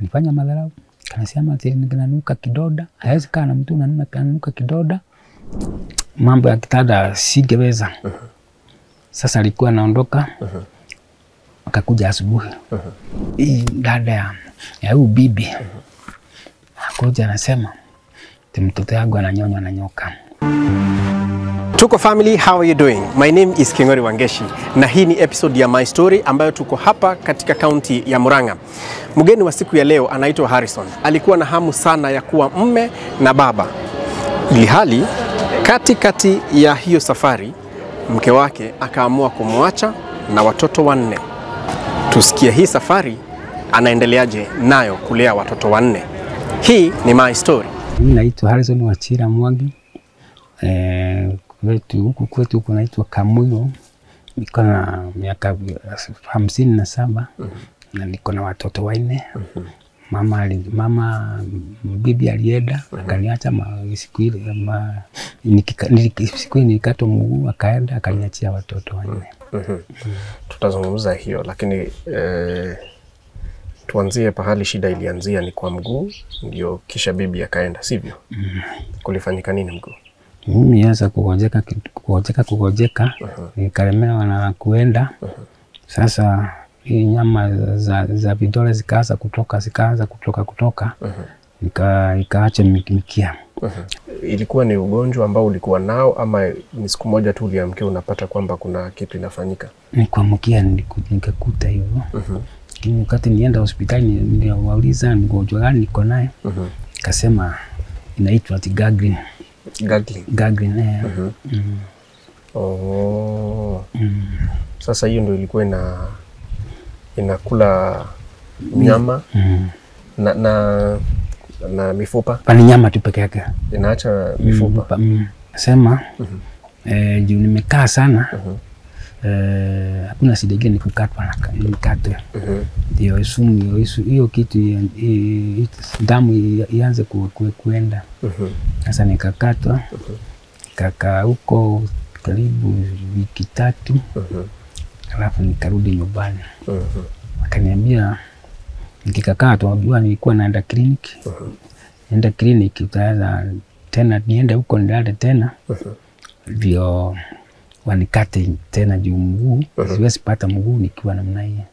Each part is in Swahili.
kanifanya madharau. Kanasema ati ninanuka kidoda, hawezi kaa na mtu ananuka kidoda. Mambo ya kitanda singeweza. Sasa alikuwa anaondoka. Akakuja asubuhi. Hii dada ya huyu bibi. Akaja anasema mtoto yangu ananyonywa na nyoka. Tuko family, how are you doing? My name is Kingori Wangeshi na hii ni episode ya My Story ambayo tuko hapa katika kaunti ya Murang'a. Mgeni wa siku ya leo anaitwa Harrison. Alikuwa na hamu sana ya kuwa mme na baba. Ilihali katikati ya hiyo safari mke wake akaamua kumwacha na watoto 4. Tusikie hii safari anaendeleaje nayo kulea watoto 4. Hii ni My Story. Mimi naitwa Harrison Wachira Mwangi. Huku kwetu kunaitwa Kamwilo. Niko na miaka 57 na niko na watoto 4. Mama bibi alienda akaniacha siku ile siku ile nikatwa mguu akaenda akaniachia watoto 4. Tutazungumza hiyo, lakini tuanzie pahali shida ilianzia. Ni kwa mguu ndio kisha bibi akaenda, sivyo? Kulifanyika nini mguu? Mimi nianza kugojeka nikalemewa na kuenda. Sasa hii nyama za vidole zikaanza kutoka nikaacha mikia. Ilikuwa ni ugonjwa ambao ulikuwa nao ama ni siku moja tu uliamkia unapata kwamba kuna kitu inafanyika? Ni kwa mkia nikakuta hivyo. Wakati nienda hospitali niliwauliza ni ugonjwa gani niko naye. Akasema inaitwa gangrene. Gangrene. Sasa hiyo ndio ilikuwa inakula nyama na mifupa. Pani nyama tu peke yake. Inaacha mifupa. Sema juu nimekaa sana. Hakuna shida gani kukatwa na nikatwe. Ndio sumu hiyo kitu damu ianze kuenda. Sasa nikakatwa. Kaka huko karibu wiki 3. Alafu nikarudi nyumbani. Akaniambia nikikakaa tu unajua nilikuwa naenda kliniki. Naenda kliniki utaanza tena niende huko nilale tena. Ndio wanikate tena juu mguu. Siwezi pata mguu nikiwa namna hiyo.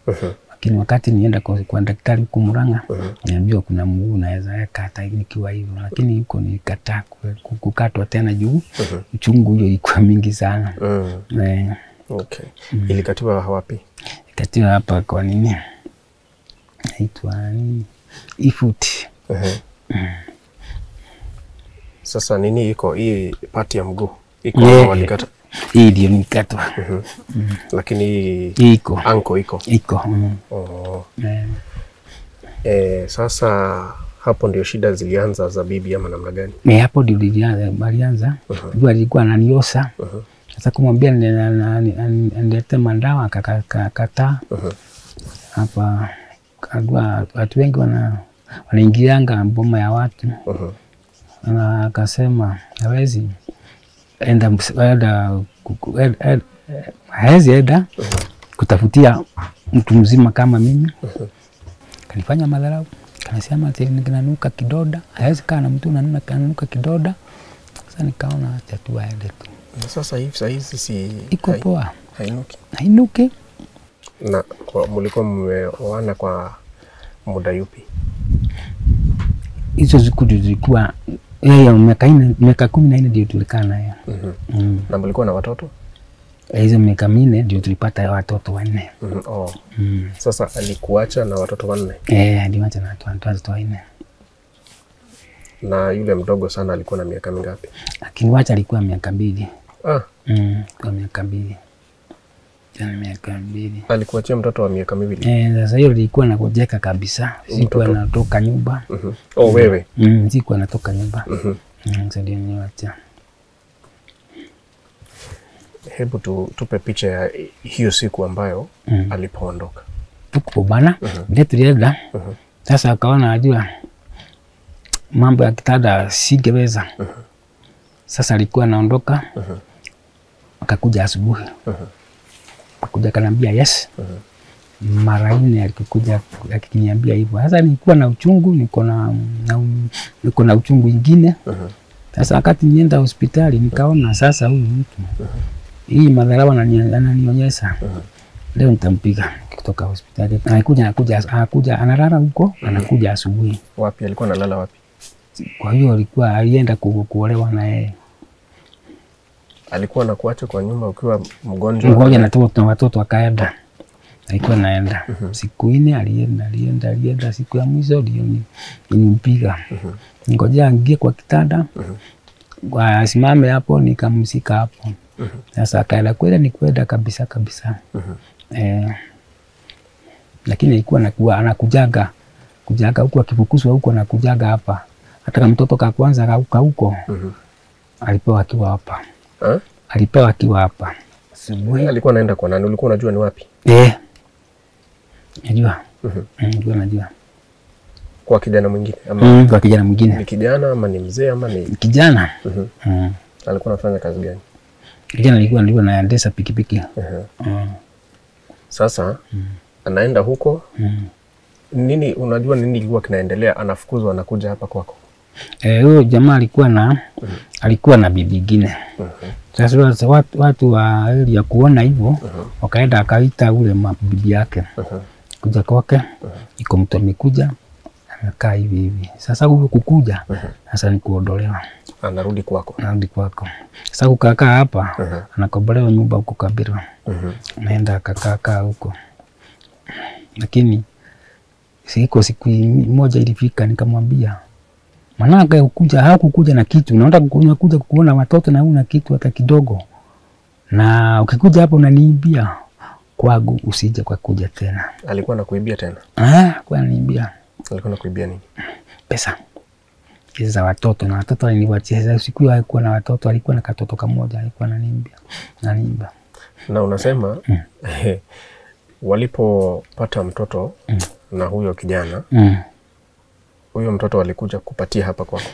Lakini wakati nienda kwa daktari huko Murang'a, niambiwa kuna mguu naweza kata nikiwa hivyo. Lakini huko nilikataa kukatwa tena juu uchungu hiyo ilikuwa mingi sana. Okay. Ilikatiwa wapi? Ilikatiwa hapa kwa nini? Naitwa ifuti. Sasa nini iko hii pati ya mguu? Iko walikata? Hii ndio nikatwa. Lakini iko anko iko. Sasa hapo ndio shida zilianza za bibi ama namna gani? Ni hapo ndio ilianza. Ndio alikuwa ananiosa. Sasa kumwambia nilete mandawa akakataa. Hapa watu wengi wanaingianga mboma ya watu. Na akasema hawezi enda kutafutia mtu mzima kama mimi. Kanifanya madharau. Kanasema ati ninanuka kidoda, hawezi kaa na mtu ananuka kidoda. Sasa nikaona acha tu aende tu. Sasa hivi si iko poa. Hainuki. Na mlikuwa mmeoana kwa muda yupi? Hizo zilikuwa miaka 14 ndio tulikaa naye. Na mlikuwa na watoto? Hizo miaka 4 ndio tulipata watoto 4. Sasa alikuacha na watoto 4? Aliacha na watoto 4. Na yule mdogo sana alikuwa na miaka mingapi? Akiniacha alikuwa miaka 2. Kwa miaka 2. Jana miaka 2. Alikuachia mtoto wa miaka 2? Sasa hiyo ilikuwa nakojeka kabisa. Sikuwa natoka nyumba. Wewe? Sikuwa natoka nyumba. Sasa ndio niacha. Hebu tupe picha ya hiyo siku ambayo alipoondoka. Tuko bana, ndio tulienda. Sasa akaona ajua mambo ya kitanda singeweza. Sasa alikuwa anaondoka. Akakuja asubuhi. Akakuja kanambia yes. mara 4 alikuja akiniambia hivyo. Sasa nilikuwa na uchungu, niko na uchungu ingine. Sasa wakati nienda hospitali nikaona sasa huyu mtu hii madhara ananionyesha. Leo nitampiga kutoka hospitali. Anakuja analala huko, anakuja asubuhi. Wapi alikuwa analala wapi? Kwa hiyo alienda kuolewa na yeye. Alikuwa anakuacha kwa nyumba ukiwa mgonjwa? Mgonjwa na watoto akaenda. Alikuwa naenda. Siku 4 alienda, siku ya mwisho ndio nimpiga. Ngojea aingie kwa kitanda. Asimame hapo nikamsika hapo. Sasa akaenda kwenda ni kwenda kabisa. Lakini alikuwa anakujaga huko akifukuzwa huko anakujaga hapa. Hata kama mtoto ka kwanza kauka huko. Alipewa akiwa hapa. Alipewa akiwa hapa. Alikuwa anaenda kwa nani? Ulikuwa unajua ni wapi? Najua. Najua. Kwa kijana mwingine ama? Kwa kijana mwingine. Ni kijana ama ni mzee ama ni kijana? Alikuwa anafanya kazi gani? Kijana alikuwa anaendesha pikipiki. Sasa anaenda huko. Nini unajua nini ilikuwa kinaendelea? Anafukuzwa anakuja hapa kwako? Huyo jamaa alikuwa na bibi nyingine. Sasa watu wa area kuona hivyo wakaenda akaita ule bibi yake. Kuja kwake, iko mtu amekuja amekaa hivi. Sasa huyo kukuja sasa ni kuondolewa. Anarudi kwako. Sasa kukaa hapa anakombolewa nyumba huko Kabira. Anaenda akakaa huko. Lakini siku moja ilifika nikamwambia, manaka hakukuja na kitu. Naona unakuja kuona watoto na una kitu hata kidogo. Na ukikuja hapo unaniibia. Kwangu usije kwa kuja tena. Alikuwa anakuibia tena? Kwa ananiibia. Alikuwa anakuibia nini? Pesa. Hizo za watoto, na watoto aliniwacheza. Siku hiyo alikuwa na watoto, alikuwa na katoto kamoja, alikuwa ananiibia. Na unasema walipopata mtoto na huyo kijana, huyo mtoto alikuja kupatia hapa kwako?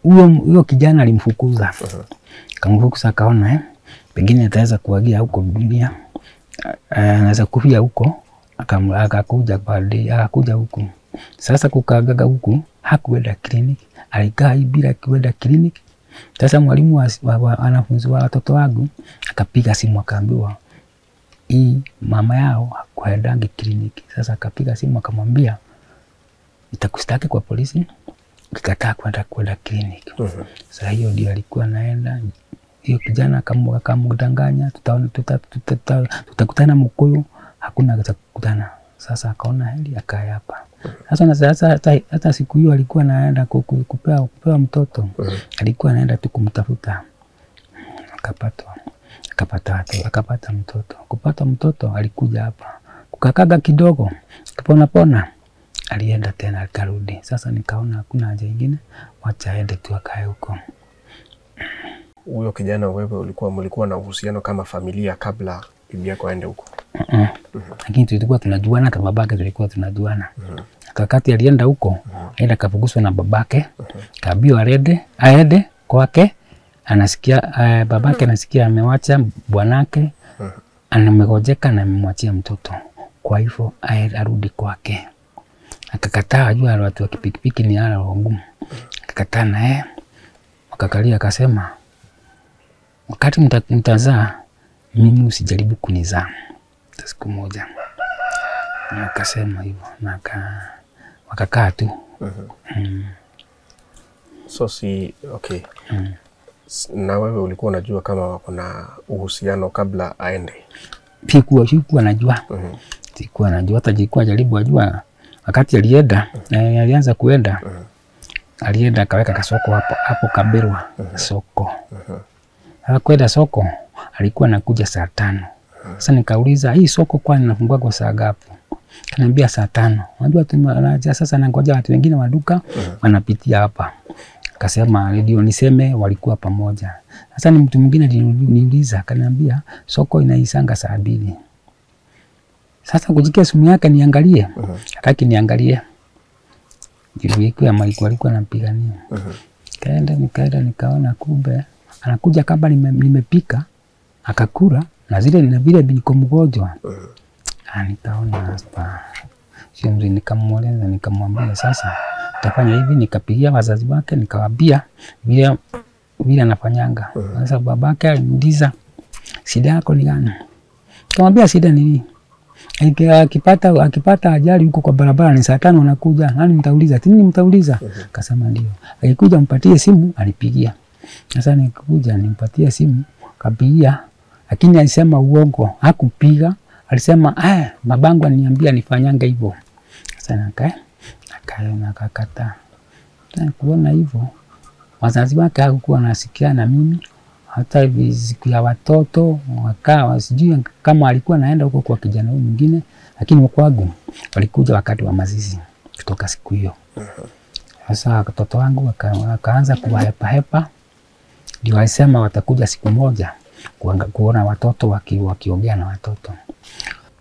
Huyo kijana alimfukuza. Kamfukuza akaona pengine ataweza kuagia huko dunia. Anaweza kufia huko, akakuja huko. Sasa kukagaga huko, hakuenda kliniki. Alikaa bila kuenda kliniki. Sasa mwalimu wa wanafunzi wa watoto wangu akapiga simu akaambiwa mama yao hakuendangi kliniki. Sasa akapiga simu akamwambia nitakustaki kwa polisi ukikataa kwenda kliniki. Sasa hiyo ndio alikuwa naenda. Hiyo kijana akamdanganya, tutakutana Mkuyu, hakuna kukutana. Sasa akaona heli akae hapa. Sasa hata siku hiyo alikuwa anaenda kupewa mtoto. Alikuwa anaenda tu kumtafuta. Akapata mtoto. Kupata mtoto alikuja hapa. Kukakaga kidogo, kupona alienda tena akarudi. Sasa nikaona hakuna haja nyingine, wacha aende tu akae huko. Huyo kijana wewe mlikuwa na uhusiano kama familia kabla bibi yako aende huko? Lakini tulikuwa tunajuana, kama babake tulikuwa tunajuana. Wakati alienda huko, aenda kafuguswa na babake. Kaambiwa aende kwake. Anasikia babake anasikia amewacha bwanake, anamegojeka na amemwachia mtoto. Kwa hivyo arudi kwake. Akakataa, ajua watu wa pikipiki ni ala ngumu. Akakataa naye. Akakalia akasema, wakati mtazaa mimi usijaribu kunizaa. Siku moja. Na akasema hivyo na wakakaa tu. So okay. Na wewe ulikuwa unajua kama wako na uhusiano kabla aende? Sikuwa najua. Sikuwa najua, hata jikuwa jaribu ajua. Wakati alianza kuenda, alienda akaweka kasoko hapo Kabirwa soko. Hakwenda soko, alikuwa anakuja saa 5. Sasa nikauliza, hii soko kwani inafungua kwa saa ngapi? Kaniambia saa 5. Unajua sasa nangoja watu wengine wa duka wanapitia hapa. Akasema ndio niseme walikuwa pamoja. Sasa ni mtu mwingine niuliza, kaniambia soko inaisanga saa 2. Sasa kujikia simu yake niangalie. Hataki niangalie. Ilikuwa ya Malikuwa alikuwa anapigania. Nikaenda nikaona kumbe anakuja kama nimepika akakula na zile na vile niko mgonjwa. Nikaona hapa sio mzuri, nikamweleza, nikamwambia sasa tafanya hivi, nikapigia wazazi wake nikawaambia vile anafanyanga. Sasa babake aliniuliza shida yako ni gani? Nikamwambia shida ni nini? Akipata ajali huko kwa barabara ni saa 5 anakuja, nani mtauliza? Tini mtauliza? Akasema ndio. Akikuja mpatie simu, alipigia. Sasa nikakuja nimpatie simu, kapigia, lakini alisema uongo, hakupiga. Alisema babangu aliniambia nifanyanga hivyo. Sasa nakakata. Kuona hivyo wazazi wake hakuwa nasikia na mimi. Hata siku ya watoto wakawa sijui kama alikuwa naenda huko kwa kijana huyu mwingine, lakini kwangu walikuja wakati wa mazizi kutoka siku hiyo. Sasa watoto wangu wakaanza kuhepa, ndio walisema watakuja siku moja kuona watoto wakiongea na watoto.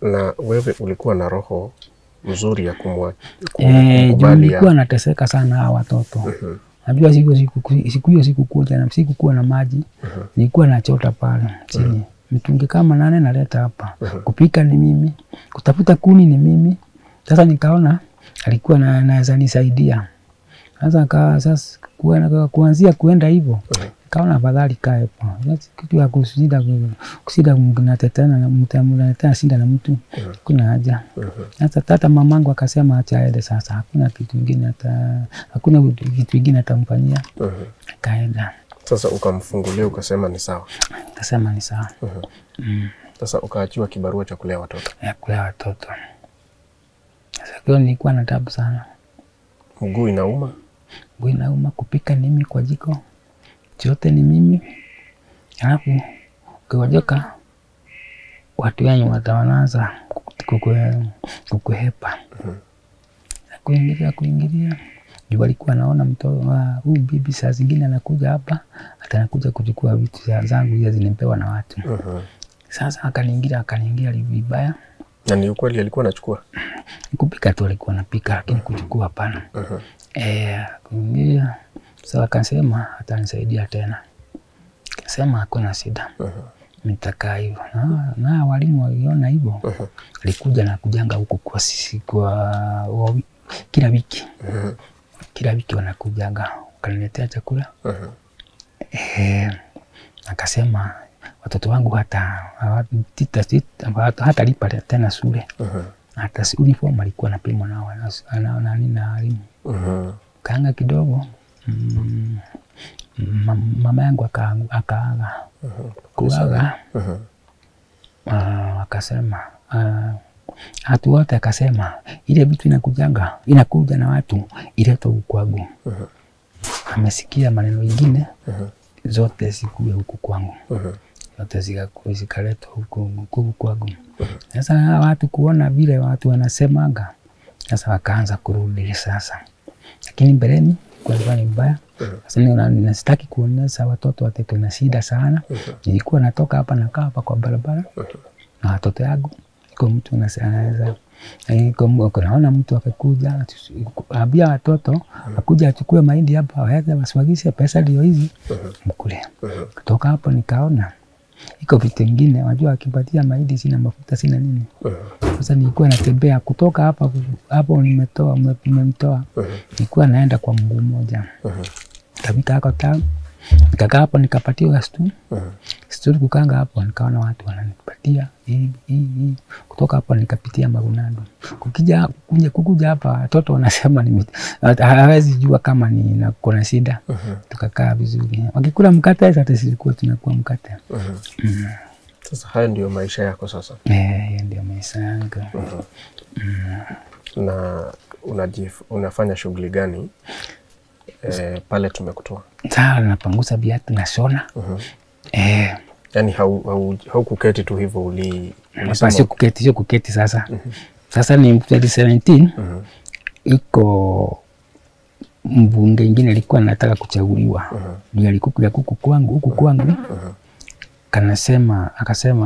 Na wewe ulikuwa na roho nzuri ya kumkubali? Nilikuwa nateseka sana hao watoto. Najua siku hiyo sikukuja na sikukuwa na maji. Nilikuwa nachota pale chini. Mitungi kama 8 naleta hapa. Kupika ni mimi, kutafuta kuni ni mimi. Sasa nikaona alikuwa anaweza nisaidia. Sasa kuanzia kuenda hivyo, nikaona afadhali kae hapo. Kitu ya kusida mnatetana mtamletana shida na mtu. Kuna haja. Sasa tata mamangu akasema acha aende sasa. Hakuna kitu kingine atamfanyia. Kaenda. Sasa ukamfungulia ukasema ni sawa? Akasema ni sawa. Sasa ukaachiwa kibarua cha kulea watoto? Kulea watoto. Sasa kwa nilikuwa na tabu sana. Mguu inauma? Mguu inauma, kupika ni mimi kwa jiko. Chote ni mimi. Alafu ukiwajoka watu wenyu watawanza kukuhepa. Kuingilia. Ndio walikuwa naona mtoto huyu bibi saa zingine anakuja hapa, atanakuja kuchukua vitu zangu hizo zinipewa na watu. Sasa akaniingia vibaya. Na ni ukweli alikuwa anachukua? Kupika tu alikuwa anapika, lakini kuchukua hapana. Kuingia. Sasa akasema atanisaidia tena. Akasema hakuna shida. Nitakaa hivyo. Na walimu waliona hivyo. Alikuja na kujanga huko kwa sisi kwa kila wiki. Kila wiki wanakujanga, kaniletea chakula. Akasema watoto wangu hata lipa tena shule. Hata uniform alikuwa anapimwa na walimu. Kaanga kidogo. Mama yangu akaaga. Kuaga. Akasema hatu wote akasema ile vitu inakuja na watu ileto huku kwangu. Amesikia maneno mengine zote zikuwe huku kwangu. Zote zikaletwa huku kwangu. Sasa watu kuona vile watu wanasemanga, sasa wakaanza kurudi sasa. Lakini mbeleni kwa ni mbaya. Sasa ninasitaki kuonesha watoto watoto na shida sana. Nilikuwa natoka hapa nakaa hapa kwa barabara na watoto yangu. Kwa mtu anaweza kunaona mtu akakuja ambia watoto akuja achukue mahindi hapa waende waswagishe pesa ndio hizi mkule. Kutoka hapo nikaona iko vitu vingine, wajua akipatia mahindi sina mafuta sina nini. Sasa nilikuwa natembea kutoka hapo nimemtoa nilikuwa naenda kwa mguu mmoja. Kabika hako town nikakaa hapo nikapatiwa sturi kukanga hapo, nikaona watu wananipatia hii. Kutoka hapo nikapitia Magunado. Kukuja hapa watoto wanasema hawezi jua kama kuna shida. Tukakaa vizuri. Wakikula mkate hata sisi tunakuwa mkate. Sasa haya ndio maisha yako sasa? Ndio maisha yangu. Na unafanya shughuli gani pale tumekutoa? Sasa napangusa viatu na shona. Yani haukuketi tu hivyo ulisema? Sio kuketi sasa. Sasa ni 2017 iko mbunge ingine alikuwa anataka kuchaguliwa. Ndio alikuja huku kwangu.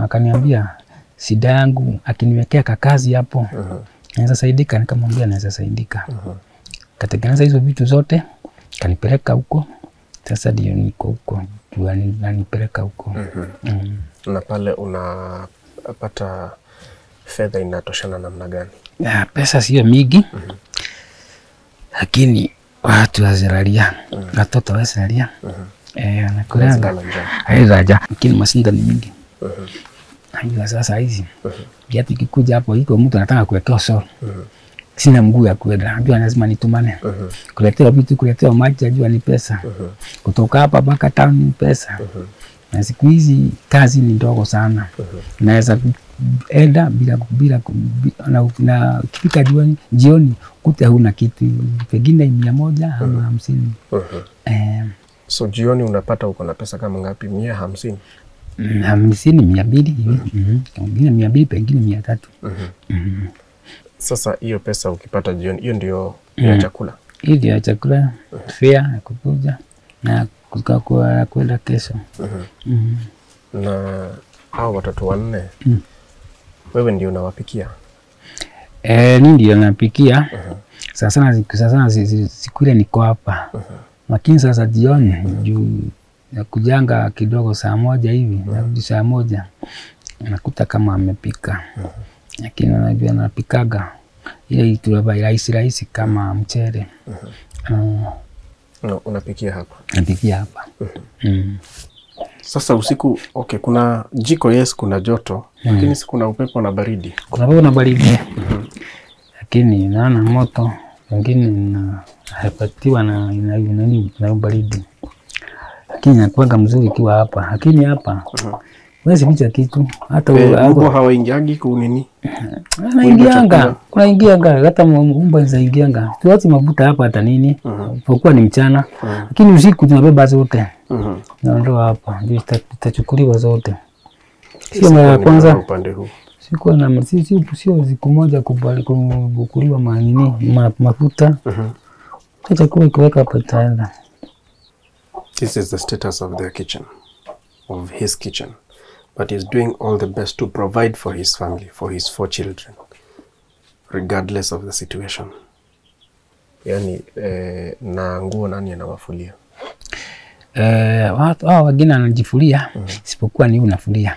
Akaniambia shida yangu akiniwekea kakazi hapo. Naweza saidika, nikamwambia naweza saidika. Katengeneza hizo vitu zote, kanipeleka huko. Sasa ndio niko huko. Nanipeleka huko. Na pale unapata fedha inatoshana namna gani? Pesa sio mingi. Lakini watu waziralia, watoto waziralia. Nakulanga. Haija, lakini masinda ni mingi. Haija sasa hizi. Viatu kikuja hapo iko mtu anataka kuwekea soro. Sina mguu ya kwenda. Najua lazima nitumane. Kuletea vitu, kuletea maji, najua ni pesa. Kutoka hapa mpaka town ni pesa. Na siku hizi kazi ni ndogo sana. Naweza enda bila na kifika jioni kuta huna kitu, pengine 100 ama 50. So jioni unapata uko na pesa kama ngapi? 150? 50, 200 hivi. Pengine 200, pengine 300. Sasa hiyo pesa ukipata jioni, hiyo ndio ya chakula? Hiyo ndio ya chakula, fare ya kukuja na kwenda kesho. Na hao watoto 4 wewe ndio unawapikia? Mimi ndio napikia. Sasa siku ile niko hapa. Lakini sasa jioni juu ya kujanga kidogo saa 1 hivi, narudi saa 1 nakuta kama amepika. Lakini unajua napikaga ile itulaba rahisi kama mchele. Unapikia hapa? Napikia hapa. Sasa usiku, okay, kuna jiko, yes, kuna joto, lakini si kuna upepo na baridi? Kuna upepo na baridi. Lakini naona moto wengine na hapatiwa na baridi. Lakini nakuanga mzuri kiwa hapa. Lakini hapa wewe picha kitu hata mbwa hawaingiagi kunini? Anaingianga. Kuna ingianga hata mbwa zaingianga. Tuache mafuta hapa hata nini? Kwa ni mchana. Lakini usiku tunabeba zote. Naondoa hapa. Ndio tutachukuliwa zote. Sio mara ya kwanza upande huu. Sikuwa na sio siku moja kubukuliwa mafuta. Chakula kiweka hapa tayari. This is the status of their kitchen, of his kitchen. But he's doing all the best to provide for his family, for his 4 children, regardless of the situation. Yani, na nguo nani anawafulia? Watu wengine wanajifulia, isipokuwa ni unafulia.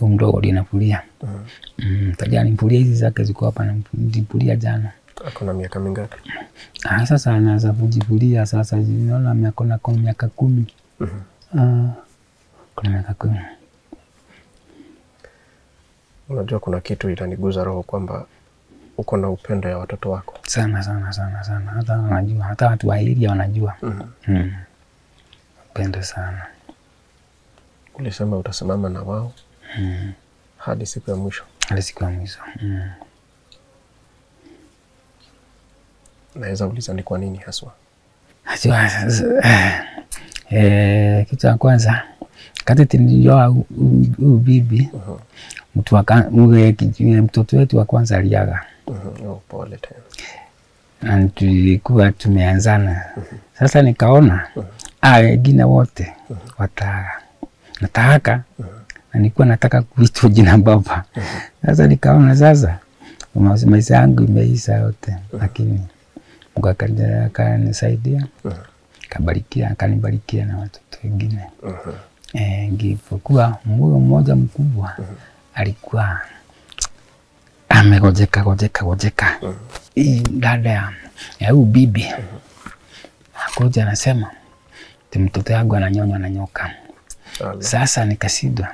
Mdogo ndiye anafulia. Tajani mfulia hizi zake ziko hapa, na mfulia jana. Ako na miaka mingapi? Sasa anaanza kujifulia sasa, naona miaka 10. Kuna miaka 10. Unajua kuna kitu itaniguza roho kwamba uko na upendo ya watoto wako. Sana. Hata wanajua, hata watu wa area wanajua. Upendo sana. Ulisema utasimama na wao hadi siku ya mwisho. Hadi siku ya mwisho. Naweza uliza ni kwa nini haswa? Kitu cha kwanza kati nilioa bibi, mtoto wetu wa kwanza aliaga. Pole tena. Na tulikuwa tumeanzana. Sasa nikaona wengine wote nataka na nilikuwa nataka kuitwa jina baba. Sasa nikaona sasa maisha yangu imeisha yote, lakini Mungu akanisaidia, akanibarikia na watoto wengine. Ngipokuwa mmoja mkubwa alikuwa amegojeka. Hii dada ya huyu bibi akuja anasema mtoto yangu ananyonywa na nyoka. Sasa nikasidwa,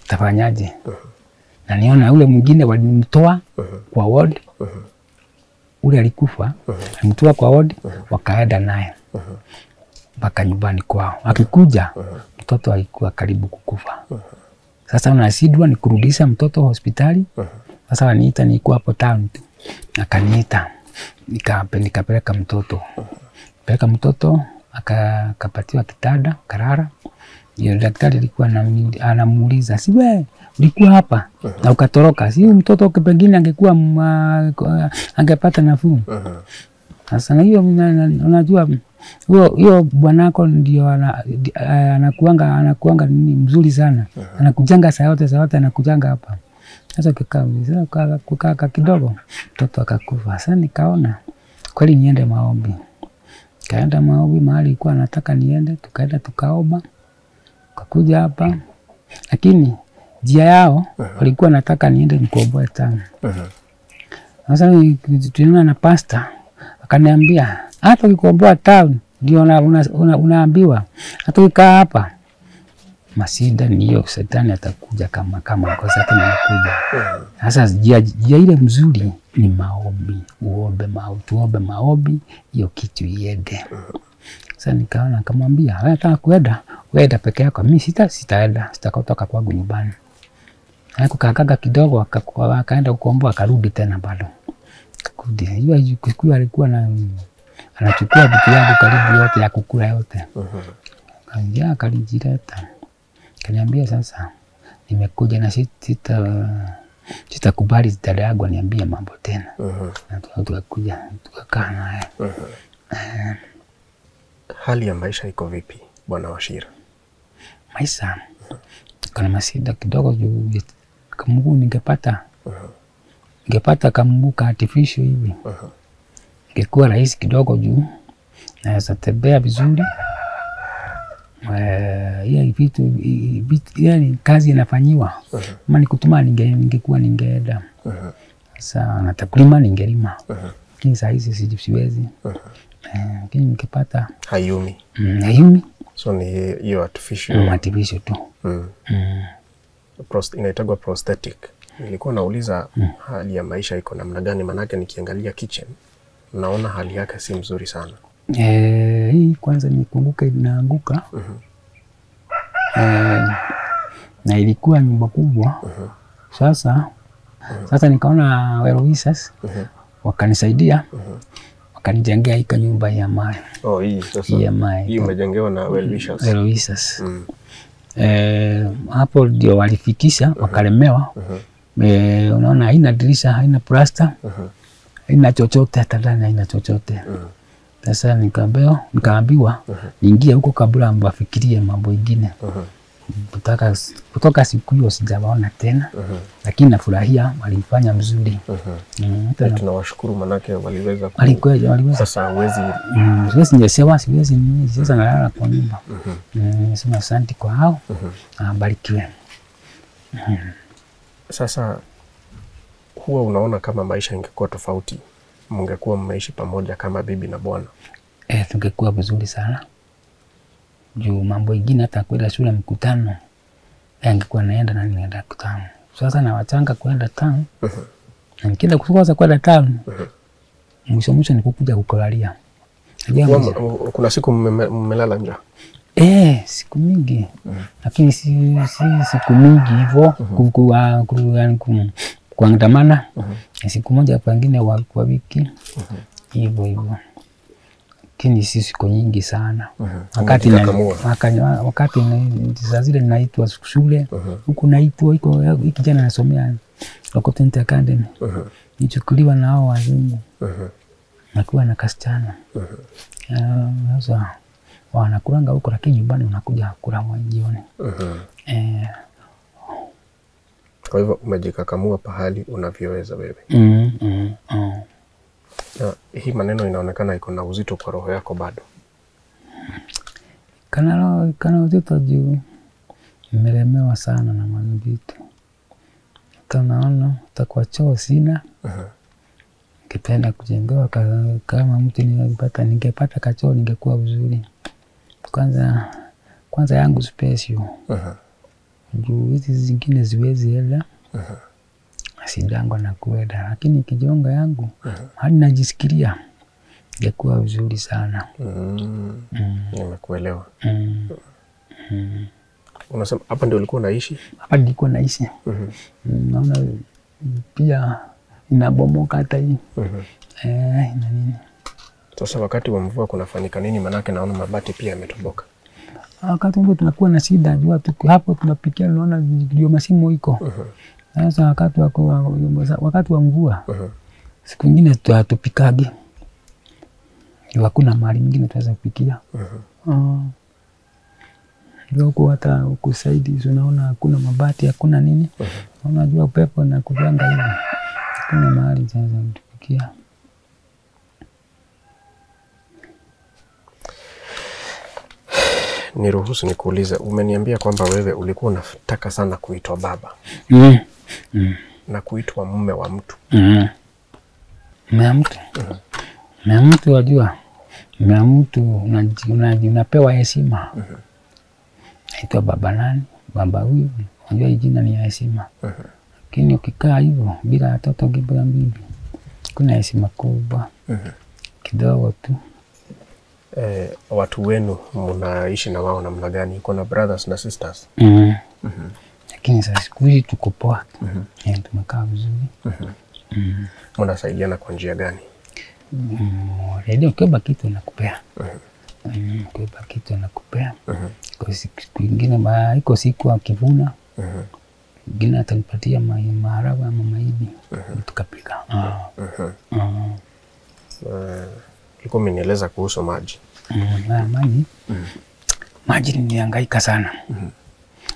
tafanyaje? Na niona ule mwingine walimtoa kwa ward. Ule alikufa, alimtoa kwa ward, wakaenda naye mpaka nyumbani kwao. Akikuja mtoto alikuwa karibu kukufa. Sasa unasidwa ni kurudisha mtoto hospitali. Sasa waniita, nilikuwa hapo town tu. Akaniita, nikapeleka mtoto. Peleka mtoto, akapatiwa kitanda, karara. Yule daktari alikuwa anamuuliza, "Si wewe ulikuwa hapa na ukatoroka? Si mtoto pengine angekuwa angepata nafuu." Sasa na hiyo unajua huyo bwanako ndio anakuanga ni mzuri sana. Anakujanga saa yote anakujanga hapa. Sasa kukaa kidogo mtoto akakufa. Sasa nikaona kweli niende maombi. Kaenda maombi mahali alikuwa anataka niende, tukaenda tukaomba. Kakuja hapa. Lakini njia yao walikuwa nataka niende nikomboe town. Sasa tuliona na pastor akaniambia hata ukikomboa town ndio unaambiwa hata ukikaa hapa masida niyo shetani atakuja kama kwa sababu anakuja. Sasa njia ile mzuri ni maombi, tuombe maombi hiyo kitu iende. Sasa nikaona nikamwambia wewe nataka kuenda peke yako, mimi sitaenda, sitakotoka kwangu nyumbani. Akakaga kidogo akaenda kukomboa akarudi tena bado. Hiyo siku alikuwa anachukua vitu yangu karibu yote ya kukula yote. Kanja akalijileta. Kaniambia sasa nimekuja na sitakubali dada yangu aniambie mambo tena. Na tukakuja tukakaa naye. Hali ya maisha iko vipi Bwana Wachira? Maisha kuna masida kidogo juu kamguu ningepata kamguu ka artificial hivi. Ingekuwa rahisi kidogo juu naweza tembea vizuri. Hiyo vitu yani kazi inafanyiwa. Kama nikutuma ningekuwa ningeenda. Sasa natakulima ningelima. Lakini saa hizi siwezi. Lakini nikipata hayumi. Hayumi. So ni hiyo artificial. Artificial tu. Inaitagwa prosthetic. Nilikuwa nauliza hali ya maisha iko namna gani, manake nikiangalia kitchen naona hali yake si mzuri sana. Hii kwanza nikumbuka inaanguka. Na ilikuwa nyumba kubwa. Sasa nikaona well-wishers wakanisaidia. Wakanijengea hii nyumba ya mawe. Hii sasa. Hii umejengewa na well-wishers. Well-wishers. Hapo ndio walifikisha wakalemewa. Unaona haina dirisha, haina plaster. Haina chochote hata ndani haina chochote. Sasa nikaambiwa niingie huko kabla mbafikirie mambo mengine. Kutoka siku hiyo sijawaona tena. Lakini nafurahia walifanya mzuri. Tunawashukuru manake waliweza sasa siwezi nyesewa, siwezi sasa nalala kwa nyumba. Nasema asante kwa hao. Barikiwe. Sasa huwa unaona kama maisha ingekuwa tofauti, mngekuwa mmeishi pamoja kama bibi na bwana? Tungekuwa vizuri sana. Juu mambo mengine hata kwenda shule mkutano angekuwa naenda na ninaenda kutano. Sasa na wachanga kwenda town. Na nikienda kukosa kwenda town. Mwisho ni kukuja kukolalia. Kuna siku mmelala njaa? Siku mingi. Lakini si siku mingi hivyo kuandamana. Siku moja pengine kwa wiki. Hivyo. Lakini si siku nyingi sana. Wakati saa zile naitwa shule, huku naitwa hii kijana anasomea Lokotent Academy. Nichukuliwa na hao wazungu. Nakuwa na kasichana. Sasa wanakulanga huko lakini nyumbani unakuja kula jioni. Kwa hivyo umejikakamua pahali unavyoweza wewe. Hii maneno inaonekana iko na uzito kwa roho yako bado. Kana uzito juu nimelemewa sana na vitu. Naona utakuwa choo sina. Nikipenda kujengewa kama mtu ningepata kachoo ningekuwa vizuri. Kwanza yangu special. Juu hizi zingine ziwezi hela. Sidango na kuenda, lakini kijonga yangu hadi najisikiria ingekuwa vizuri sana. Nimekuelewa. Unasema hapa ndio ulikuwa unaishi? Hapa nilikuwa naishi. Naona pia inabomoka hata hii. Na nini? Sasa wakati wa mvua kunafanyika nini? Manake naona mabati pia yametoboka. Wakati mvua tunakuwa na shida, jua tuko hapo tunapikia, naona ndio masimu iko. Sasa wakati wa mvua siku nyingine tutupikage. Hakuna mahali mwingine tunaweza kupikia. Ndio hata kusaidi unaona hakuna mabati, hakuna nini. Unajua upepo na kujanga hivi. Hakuna mahali tunaweza kupikia. Niruhusu nikuulize, umeniambia kwamba wewe ulikuwa unataka sana kuitwa baba. Na kuitwa mume wa mtu. Mume wa mtu. Mume wa mtu wajua. Mume wa mtu unapewa heshima. Naitwa baba nani? Baba huyu. Unajua jina ni heshima. Lakini ukikaa hivyo bila watoto bila bibi, kuna heshima kubwa. Kidogo tu. Watu wenu mnaishi na wao namna gani? Kuna brothers na sisters? Lakini sasa siku hizi tuko poa. Tumekaa vizuri. Mnasaidiana kwa njia gani? Ndio kiba kitu nakupea. Kiba kitu nakupea. Kwa siku nyingine iko siku akivuna. Ngine atanipatia maharagwe ama mahindi. Tukapika. Ulikuwa umenieleza kuhusu maji. Maji. Maji nilihangaika sana.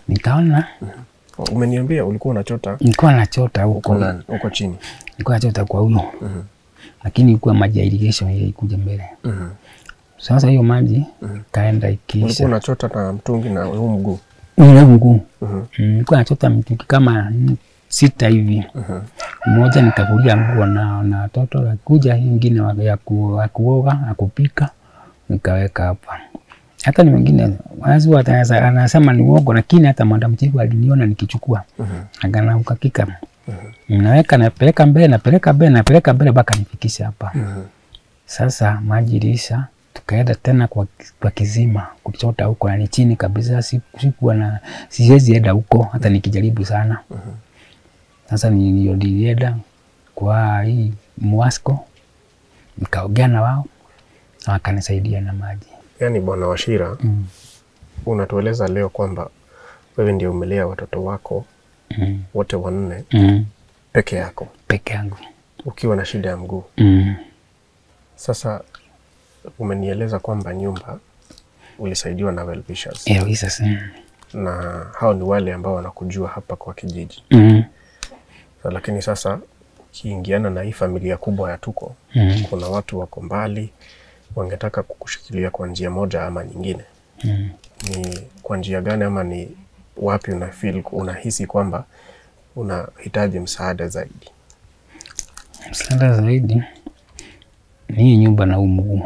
Nikaona umeniambia ulikuwa unachota? Nilikuwa nachota huko chini. Nilikuwa nachota kwa huyo. Lakini ilikuwa maji ya irrigation ilikuja mbele. Sasa hiyo maji kaenda ikiisha. Ulikuwa unachota na mtungi na huu mguu? Mguu. Nilikuwa nachota mtungi kama 6 hivi. Mmoja nikavulia nguo na watoto, kuja nyingine ya kuoga na kupika nikaweka hapa. Hata ni wengine wazi anasema ni uongo, lakini hata madam chifu aliniona nikichukua. Agana ukakika. Naweka napeleka mbele mpaka nifikisha hapa. Sasa maji ilisha, tukaenda tena kwa kizima kuchota huko na chini kabisa, sikuwa na siwezi enda huko hata nikijaribu sana. Sasa nilienda kwa hii Muasco, nikaongea na wao na wakanisaidia na maji. Yaani Bwana Wachira, unatueleza leo kwamba wewe ndio umelea watoto wako wote 4 peke yako. Peke yangu. Ukiwa na shida ya mguu. Sasa umenieleza kwamba nyumba ulisaidiwa na well wishers. Wishers. Na hao ni wale ambao wanakujua hapa kwa kijiji. Lakini sasa kiingiana na hii familia kubwa ya Tuko, kuna watu wako mbali wangetaka kukushikilia kwa njia moja ama nyingine. Ni kwa njia gani ama ni wapi unahisi kwamba unahitaji msaada zaidi? Msaada zaidi ni nyumba na mguu.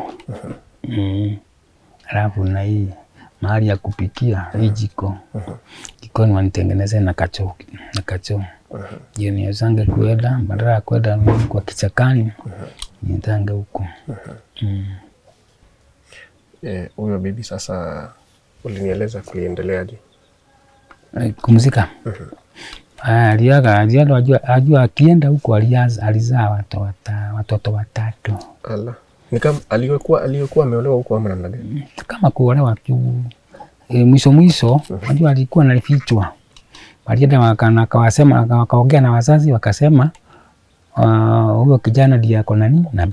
Alafu na hii mahali ya kupikia, hii jiko. Jikoni wanitengeneze na kachoo. Hiyo ni zange kwenda, badala ya kwenda kwa kichakani, nitange huko. Huyo bibi sasa ulinieleza kuliendeleaje? Kumzika. Aliaga ajua akienda huko alizaa watoto 3. Allah. Ni kama alikuwa ameolewa huko ama namna gani? Kama kuolewa tu. Mwisho unajua alikuwa analifichwa. Walienda wakaongea na wazazi wakasema huyo kijana ndiye ako nani na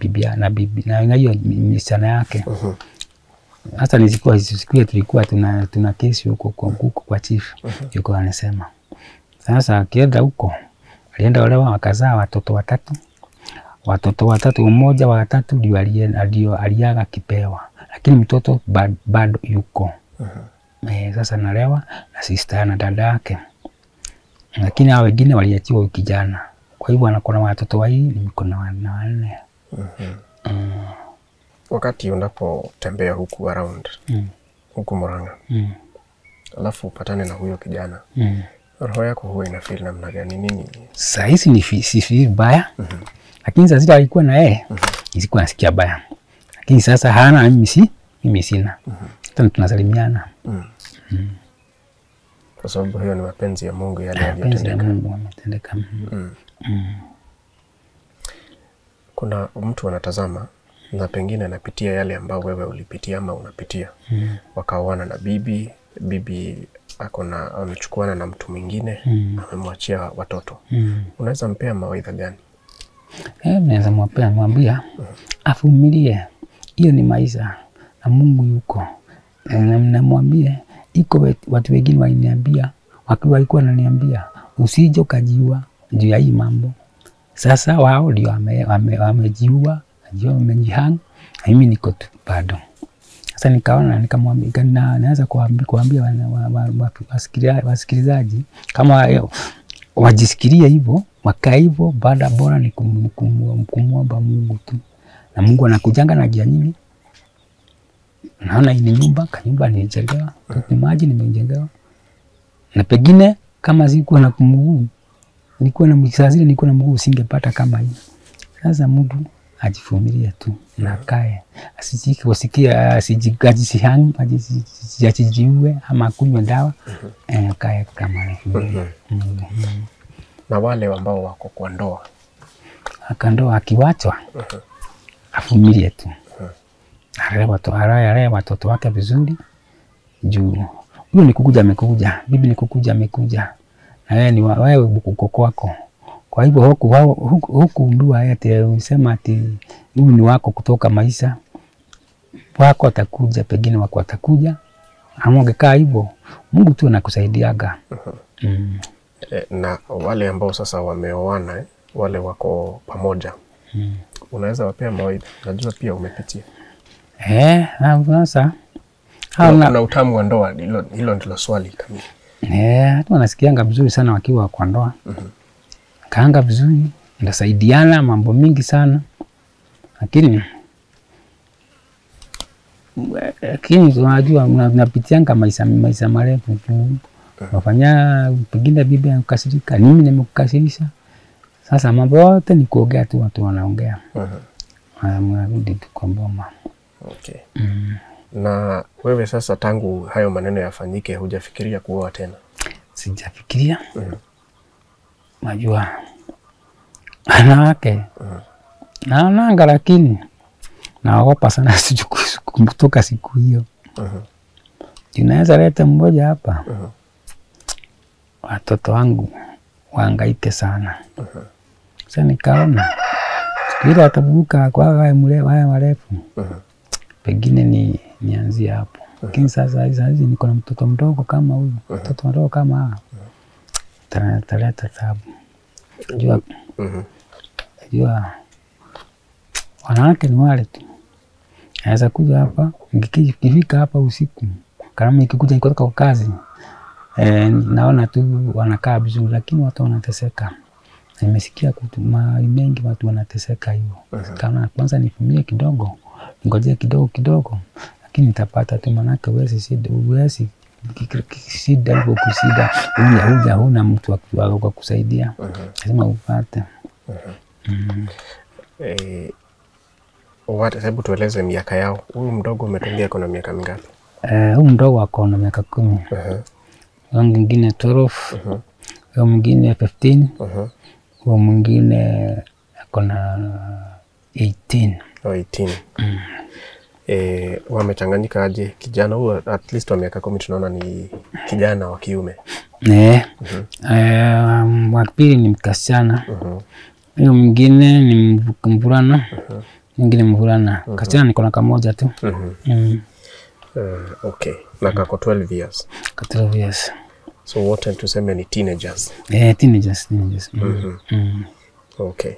bibi na hiyo msichana yake. Hata nilikuwa tulikuwa tuna kesi huko kwa chief. Yuko anasema. Sasa akienda huko alienda olewa wakazaa watoto 3. Watoto 3, mmoja wa 3 ndio aliaga kipewa. Lakini mtoto bado yuko. Sasa nalewa na sister na dada yake. Lakini hao wengine waliachiwa kijana. Kwa hivyo anakuwa na watoto wawili, niko na 4. Wakati unapotembea huku around huku Murang'a, alafu upatane na huyo kijana, roho yako huwa ina feel namna gani? Nini? Sasa hizi ni feel baya. Lakini sasa zile alikuwa na yeye, ilikuwa nasikia baya. Lakini sasa hana mimi sina. Hata tunasalimiana. Kwa sababu hiyo ni mapenzi ya Mungu yale yaliyotendeka. Kuna mtu anatazama na pengine anapitia yale ambao wewe ulipitia ama unapitia. Wakaoana na bibi amechukuana na mtu mwingine, amemwachia watoto. Unaweza mpea mawaidha gani? Naweza mwambia avumilie. Hiyo ni maisha na Mungu yuko. Namwambia iko watu wengine waliniambia, walikuwa wananiambia usije ukajiua juu ya hii mambo. Sasa wao ndio wamejiua, ndio wamejihang, na mimi niko tu bado. Sasa Sasa nikaona nikamwambia naweza kuambia wasikilizaji kama wajisikirie hivyo, wakae hivyo, baada bora ni kumwomba Mungu tu. Na Mungu anakujanga na njia nyingi. Naona hii nyumba, kanyumba nimejengewa, ni maji nimejengewa. Na pengine kama sikuwa na mguu, nilikuwa na msazili, nilikuwa na mguu singepata kama hii. Sasa mtu ajivumilie tu na kae. Asijike asijigajisihang, asijiue ama kunywa dawa. Kae kama hivi. Na wale ambao wako kwa ndoa. Akandoa akiwachwa. Avumilie tu. Araya watoto wake vizuri. Juu huyo ni kukuja amekuja, bibi ni kukuja amekuja. Na wewe ni wewe uko kwako. Kwa hivyo huku ndua eti usema ati huyu ni wako kutoka maisha. Wako atakuja, pengine wako atakuja. Ama ungekaa hivyo, Mungu tu anakusaidiaga. Na wale ambao sasa wameoana, wale wako pamoja. Unaweza wapea mawaidha? Najua pia umepitia. Sasa kuna utamu wa ndoa, hilo ndilo swali kamili. Watu wanasikianga vizuri sana wakiwa kwa ndoa. Kaanga vizuri, ndasaidiana mambo mingi sana. Lakini tunajua mnapitianga maisha marefu. Wafanya pengine bibi anakasirika, mimi nimekukasirisha. Sasa mambo yote ni kuongea tu, watu wanaongea. Mnarudi tu kwa boma. Okay. Na wewe sasa tangu hayo maneno yafanyike hujafikiria kuoa tena? Sijafikiria. Najua wanawake naonanga, lakini naogopa sana kutoka siku hiyo. Tunaweza leta mmoja hapa. Watoto wangu wahangaike sana. Sasa nikaona siku ile atabuka kwa haya marefu. Pengine nianzie hapo. Lakini sasa hizi niko na mtoto mdogo kama huyu. Mtoto mdogo kama taleta tabu. Jua wanawake ni wale tu. Naweza kuja hapa, nikifika hapa usiku. Kama ikikuja kutoka kwa kazi. Naona tu wanakaa vizuri, lakini watu wanateseka. Nimesikia mahali mengi watu wanateseka hivyo. Kama kwanza nivumilie kidogo, ngojea kidogo, lakini nitapata tu, manake huwezi shida hivyo kusida. Huna mtu wa kusaidia. Lazima upate. Hebu tueleze miaka yao. Huyu mdogo umetuambia kuna miaka mingapi? Huyu mdogo ako na miaka 10. Huyu mwingine 12. Huyu mwingine 15. Huyu mwingine ako na 18. 18. Wamechanganyika aje? Kijana huyu at least wa miaka 10 tunaona ni kijana wa kiume. Wa pili ni mkasichana. Huyu mwingine ni mvulana. Mwingine mvulana. Kasichana niko na kamoja tu. Okay. Na kako 12 years. 12 years. So wote tuseme ni teenagers. Teenagers. Okay.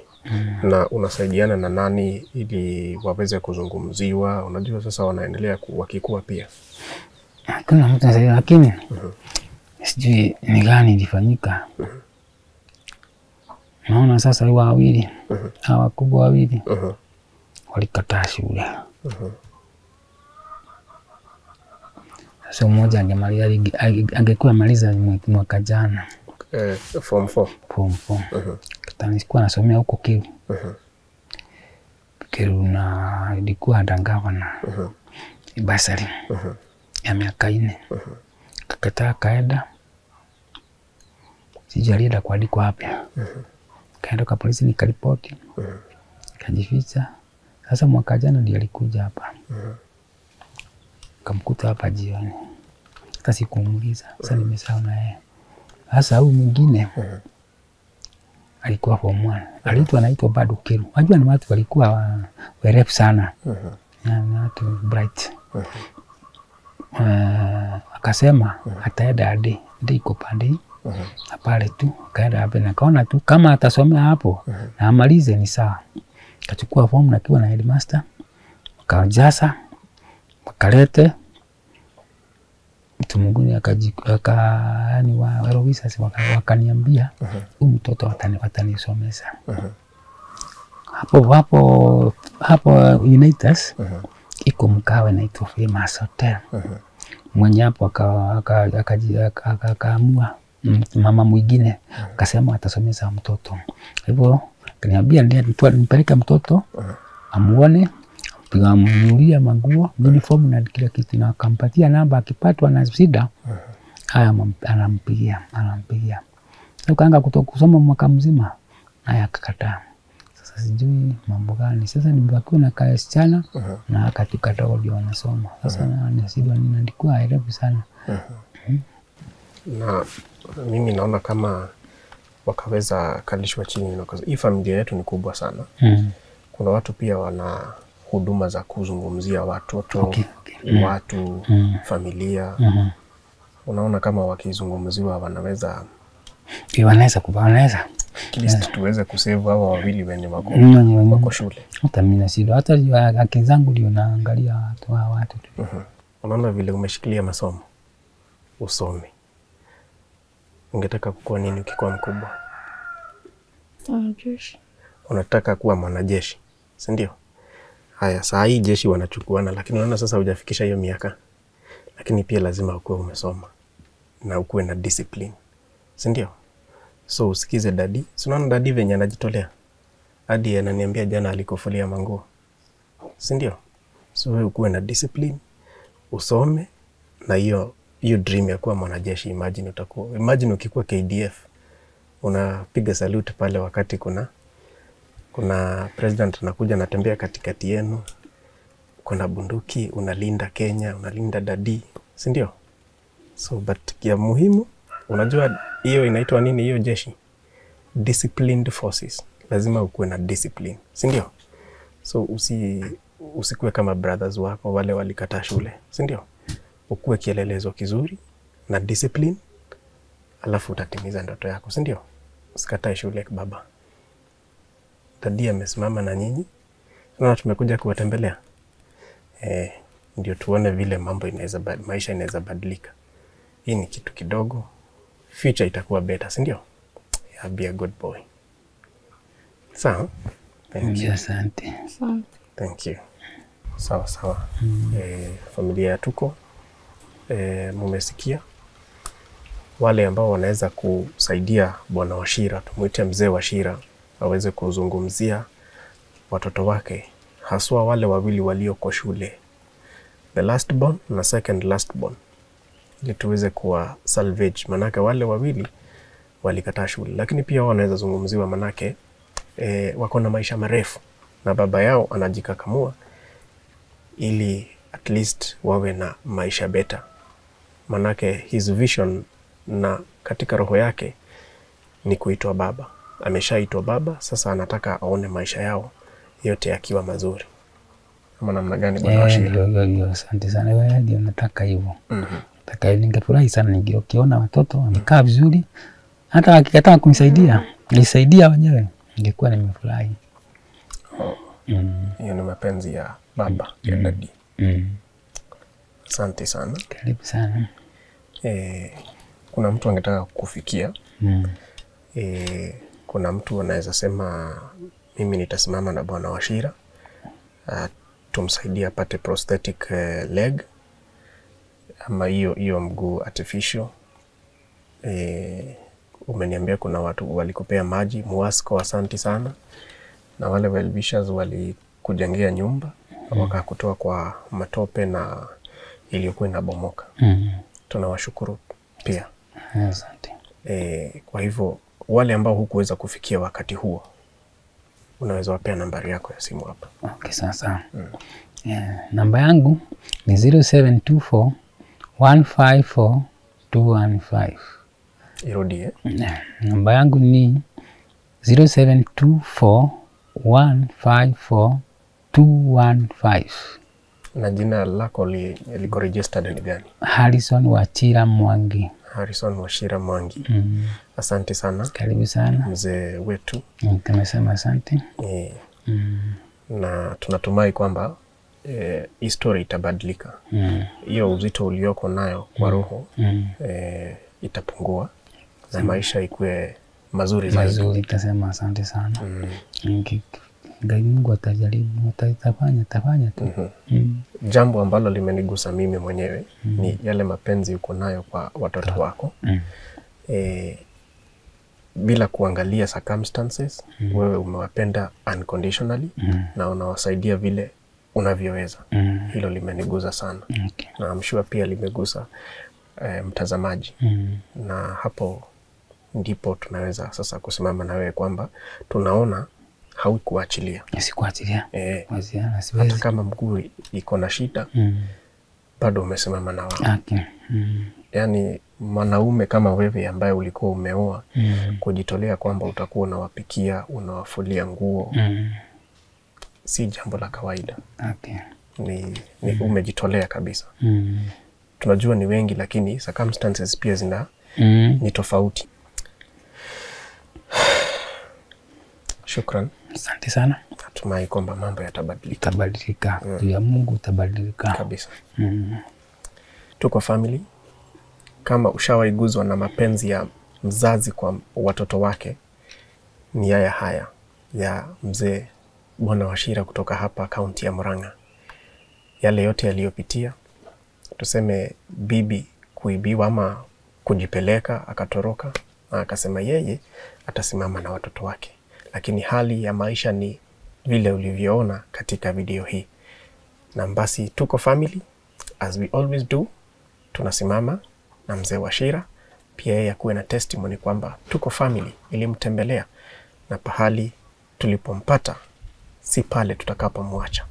Na unasaidiana na nani ili waweze kuzungumziwa? Unajua sasa wanaendelea wakikua pia. Kuna mtu anasaidia, lakini sijui ni gani ilifanyika. Naona sasa wao wawili, hawa kubwa wawili, walikataa shule. So mmoja angekuwa maliza mwaka jana. Form 4. Form 4. Nilikuwa nasomea huko Kiru. Kiru na ilikuwa gavana. Basari. Ya miaka 4. Kakataa kaenda. Sijalienda kuandikwa hapa. Kaenda kwa polisi nikaripoti. Kajificha. Sasa mwaka jana ndiye alikuja hapa. Kamkuta hapa jioni. Hata sikumuuliza. Sasa nimesahau na yeye. Sasa huyu mwingine alikuwa form 1. Anaitwa bado Kiru. Unajua ni watu walikuwa werefu sana. Ni watu bright. Akasema ataenda hadi iko pande pale tu, kaenda hapo na kaona tu kama atasomea hapo na amalize ni sawa. Kachukua form na kiwa na headmaster, kajaza wakalete mtu mwingine yani warobisa wakaniambia huyu mtoto watanisomesha. Hapo Unitas iko mkawe naitwa Famous Hotel. Mwenye hapo akaamua mama mwingine akasema atasomesha mtoto. Hivyo kaniambia nipeleke mtoto amuone, pigamunulia manguo, uniform na kila kitu, na akampatia namba, akipatwa na shida haya anampigia. Sasa kaanga kutoka kusoma mwaka mzima haya akakataa. Sasa sijui mambo gani. Sasa nimebakiwa na kasichana na akatukatoa ndio wanasoma. Sasa na shida ninaandikwa haelewi sana. Na mimi naona kama wakaweza kalishwa chini, na hii familia yetu ni kubwa sana. Kuna watu pia wana huduma za kuzungumzia watoto, watu, familia. Unaona kama wakizungumziwa wanaweza at least tuweze kusave hawa wawili wenye wako shule. Hata mimi na shida, hata haki zangu ndio naangalia watu tu. Unaona vile umeshikilia masomo, usome. Ungetaka kukuwa nini ukikuwa mkubwa? Mwanajeshi. Unataka kuwa mwanajeshi, si ndio? Haya, saa hii jeshi wanachukuana, lakini unaona sasa hujafikisha hiyo miaka. Lakini pia lazima ukuwe umesoma na ukuwe na discipline, si ndio? So usikize dadi. Si unaona dadi venye anajitolea? Hadi ananiambia jana alikufulia manguo, si ndio? So wewe ukuwe na discipline, usome, na hiyo dream ya kuwa mwanajeshi. Imagine ukikuwa KDF, unapiga salute pale wakati kuna president anakuja anatembea katikati yenu, kuna bunduki, unalinda Kenya, unalinda dadi, si ndio? So but ya muhimu, unajua hiyo inaitwa nini hiyo jeshi? Disciplined forces. Lazima ukuwe na discipline, si ndio? So usikuwe kama brothers wako wale walikataa shule, si ndio? Ukuwe kielelezo kizuri na discipline, alafu utatimiza ndoto yako, si ndio? Usikatae shule baba. Dadi amesimama na nyinyi. Na tumekuja kuwatembelea. Ndio tuone vile maisha inaweza badilika. Hii ni kitu kidogo. Future itakuwa better, si ndio? Yeah, be a good boy. Sawa? Thank you. Asante. Thank you. Sawa. Familia ya Tuko, mumesikia wale ambao wanaweza kusaidia bwana Wachira, tumuite mzee Wachira, aweze kuzungumzia watoto wake, haswa wale wawili walioko shule, the last born na second last born, ili tuweze kuwa salvage. Manake wale wawili walikataa shule, lakini pia wanaweza zungumziwa, manake wako na maisha marefu na baba yao anajikakamua ili at least wawe na maisha better. Manake his vision na katika roho yake ni kuitwa baba. Ameshaitwa baba, sasa anataka aone maisha yao yote yakiwa mazuri. Kama namna gani bwana Wachira? Asante sana. Wewe ndio nataka hivyo. Nataka ningefurahi sana ningeona watoto wamekaa vizuri. Hata wakikataa kunisaidia, nisaidia wenyewe, ningekuwa nimefurahi. Hiyo ni mapenzi ya baba ya dadi. Asante sana. Karibu sana. Kuna mtu angetaka kukufikia. Kuna mtu anaweza sema mimi nitasimama na bwana Wachira, tumsaidia apate prosthetic leg ama hiyo mguu artificial. Umeniambia kuna watu walikupea maji, Muasko, asante sana. Na wale well-wishers walikujengea nyumba, wakakutoa kwa matope na iliyokuwa inabomoka. Tunawashukuru pia. Asante. Kwa hivyo wale ambao hukuweza kufikia wakati huo, unaweza wapea nambari yako ya simu hapa. Okay, sasa. Namba yangu ni 0724 154 215. Irudie. Namba yangu ni 0724 154 215. Na jina lako liko registered ni gani? Harrison Wachira Mwangi. Harrison Wachira Mwangi. Asante sana. Karibu sana mzee wetu. Tumesema asante. Na tunatumai kwamba story itabadilika. Hiyo uzito ulioko nayo kwa roho itapungua na maisha ikuwe mazuri zaidi. Mazuri, tasema asante sana. Ngai Mungu atajaribu, atafanya tu. Jambo ambalo limenigusa mimi mwenyewe ni yale mapenzi uko nayo kwa watoto wako. Bila kuangalia circumstances, wewe umewapenda unconditionally na unawasaidia vile unavyoweza. Hilo limenigusa sana. Na I'm sure pia limegusa mtazamaji. Na hapo ndipo tunaweza sasa kusimama na wewe kwamba tunaona haukuachilia. Sikuachilia. Hata kama mguu iko na shida, bado umesimama na wao. Yani mwanaume kama wewe ambaye ulikuwa umeoa, kujitolea kwamba utakuwa unawapikia, unawafulia nguo, si jambo la kawaida. Ni umejitolea kabisa. Tunajua ni wengi, lakini circumstances pia zina ni tofauti. Shukran. Asante sana. Natumai kwamba mambo yatabadilika. Tabadilika. Ya Mungu tabadilika. Kabisa. Tuko family. Kama ushawaiguzwa na mapenzi ya mzazi kwa watoto wake, ni haya ya mzee Bwana Wachira kutoka hapa kaunti ya Murang'a. Yale yote yaliyopitia, tuseme bibi kuibiwa ama kujipeleka akatoroka, na akasema yeye atasimama na watoto wake. Lakini hali ya maisha ni vile ulivyoona katika video hii. Na basi Tuko family, as we always do, tunasimama na mzee Wachira, pia yeye akuwe na testimony kwamba Tuko family ilimtembelea na pahali tulipompata si pale tutakapomwacha.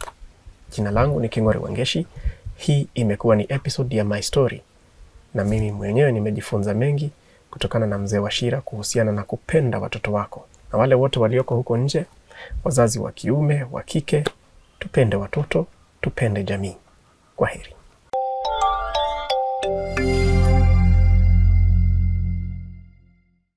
Jina langu ni Kingori Wangeshi. Hii imekuwa ni episode ya My Story, na mimi mwenyewe nimejifunza mengi kutokana na mzee Wachira kuhusiana na kupenda watoto wako. Na wale wote walioko huko nje, wazazi wa kiume, wa kike, tupende watoto, tupende jamii. Kwaheri.